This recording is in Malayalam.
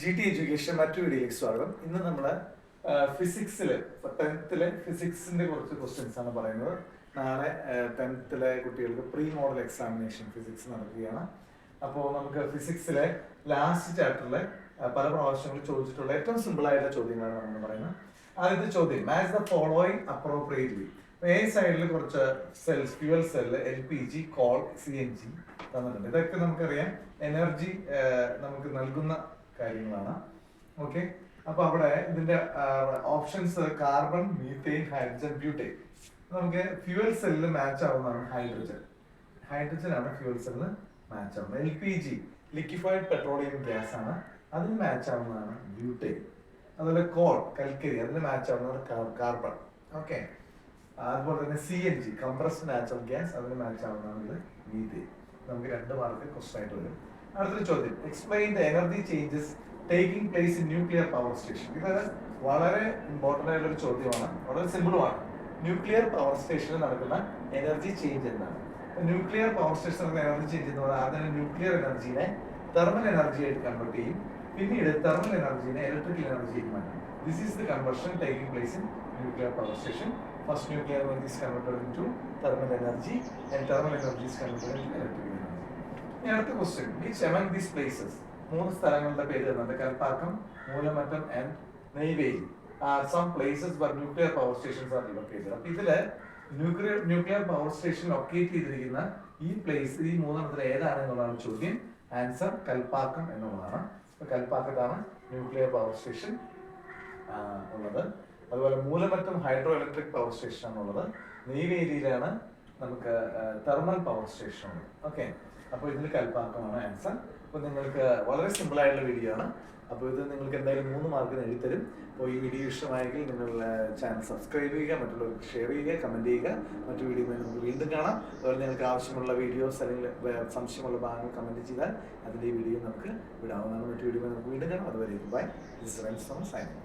ജി ടി എഡ്യൂക്കേഷൻ മറ്റൊരു വീഡിയോയിലേക്ക് സ്വാഗതം. ഇന്ന് നമ്മൾ ഫിസിക്സില് 10th ഫിസിക്സിന്റെ കുറച്ച് ക്വസ്റ്റ്യൻസ് ആണ് പറയുന്നത്. നാളെ 10th കുട്ടികൾക്ക് പ്രീ മോഡൽ എക്സാമിനേഷൻ ഫിസിക്സ് നടക്കുകയാണ്. അപ്പോൾ നമുക്ക് ഫിസിക്സിലെ ലാസ്റ്റ് ചാപ്റ്ററിലെ പല പ്രാവശ്യങ്ങളിൽ ചോദിച്ചിട്ടുള്ള ഏറ്റവും സിമ്പിൾ ആയിട്ടുള്ള ചോദ്യങ്ങളാണ് നമ്മൾ പറയുന്നത്. ആദ്യത്തെ ചോദ്യം, match the following appropriately. A സൈഡിൽ കുറച്ച് cells, fuel cell, LPG, coal, CNG തന്നിട്ടുണ്ട്. ഇതൊക്കെ നമുക്കറിയാം എനർജി നമുക്ക് നൽകുന്ന കാര്യങ്ങളാണ്. ഓക്കെ, അപ്പൊ അവിടെ ഇതിന്റെ options carbon, methane, hydrogen, butane. നമുക്ക് ഫ്യൂവൽ സെല്ലിൽ മാച്ച് ആവുന്നതാണ് ഹൈഡ്രജൻ. ഹൈഡ്രജൻ ആണ് ഫ്യൂവൽ സെല്ലിന് മാച്ച് ആവുന്നത്. LPG ലിക്വിഫൈഡ് പെട്രോളിയം ഗ്യാസ് ആണ്, അതിന് മാച്ച് ആവുന്നതാണ് ബ്യൂട്ടേൻ. അതുപോലെ കോൾ, കൽക്കരി, അതിന് മാച്ച് ആവുന്നതാണ് കാർബൺ. ഓക്കെ, അതുപോലെ തന്നെ CNG കംപ്രസ്ഡ് നാച്ചുറൽ ഗ്യാസ്, അതിന് മാച്ച് ആവുന്നതാണ് മീഥെയ്ൻ. നമുക്ക് 2 മാർക്ക് ക്വസ്റ്റൻ ആയിട്ട് വരും. അടുത്തൊരു ചോദ്യം, explain the energy changes taking place in nuclear power station. ഇത് വളരെ ഇമ്പോർട്ടന്റ് ആയിട്ടുള്ള ഒരു ചോദ്യമാണ്, വളരെ സിമ്പിളുമാണ്. ന്യൂക്ലിയർ പവർ സ്റ്റേഷനിൽ നടക്കുന്ന എനർജി ചേഞ്ച് എന്താണ്? ന്യൂക്ലിയർ പവർ സ്റ്റേഷനിൽ നടക്കുന്ന എനർജി ചേഞ്ച് എന്ന് പറഞ്ഞാൽ ആദ്യം ന്യൂക്ലിയർ എനർജിനെ തെർമൽ എനർജി ആയിട്ട് കൺവേർട്ട് ചെയ്യും, പിന്നീട് തെർമൽ എനർജിനെ ഇലക്ട്രിക്കൽ എനർജിയായിട്ട് മാറ്റും. This is the conversion taking place in nuclear power station. First nuclear energy is converted into thermal energy and thermal energy is converted into electrical energy. ഇനി അടുത്ത question, which among these places, 3 സ്ഥലങ്ങളുടെ പേര് തന്നിട്ട് Kalpakkam, Moolamattom and Neyveli are some places where nuclear power stations are located. അപ്പോൾ ഇതില് ന്യൂക്ലിയർ പവർ സ്റ്റേഷൻ ലൊക്കേറ്റ് ചെയ്തിരിക്കുന്ന ഈ പ്ലേസ്, ഈ 3 ഏതാണെന്നുള്ളതാണ് ചോദ്യം. ആൻസർ കൽപ്പാക്കം എന്നുള്ളതാണ്. അപ്പോൾ കൽപ്പാക്കത്താണ് ന്യൂക്ലിയർ പവർ സ്റ്റേഷൻ ഉള്ളത്. അതുപോലെ Moolamattom hydro electric power station ആണുള്ളത്. നെയ്വേലിയിലാണ് നമുക്ക് തെർമൽ പവർ സ്റ്റേഷൻ ഉള്ളത്. ഓക്കെ, അപ്പോൾ ഇതിൽ കൽപ്പാക്കമാണ് ആൻസർ. അപ്പോൾ നിങ്ങൾക്ക് വളരെ സിമ്പിൾ ആയിട്ടുള്ള വീഡിയോ ആണ്. അപ്പോൾ ഇത് നിങ്ങൾക്ക് എന്തായാലും 3 മാർക്കിന് എഴുതരും. അപ്പോൾ ഈ വീഡിയോ ഇഷ്ടമായെങ്കിൽ നിങ്ങൾ ചാനൽ സബ്സ്ക്രൈബ് ചെയ്യുക, മറ്റുള്ളവർക്ക് ഷെയർ ചെയ്യുക, കമൻറ്റ് ചെയ്യുക. മറ്റു വീഡിയോയിൽ നമുക്ക് വീണ്ടും കാണാം. അതുപോലെ നിങ്ങൾക്ക് ആവശ്യമുള്ള വീഡിയോസ് അല്ലെങ്കിൽ സംശയമുള്ള ഭാഗങ്ങൾ കമൻറ്റ് ചെയ്താൽ അതിൻ്റെ വീഡിയോ നമുക്ക് വിടാവുന്നതാണ്. മറ്റു വീഡിയോയിൽ നമുക്ക് വീണ്ടും കാണാം. അതുവരെ ബൈ. ദിസ് ഈസ് റെൻസ് ഫ്രം സൈനിങ്.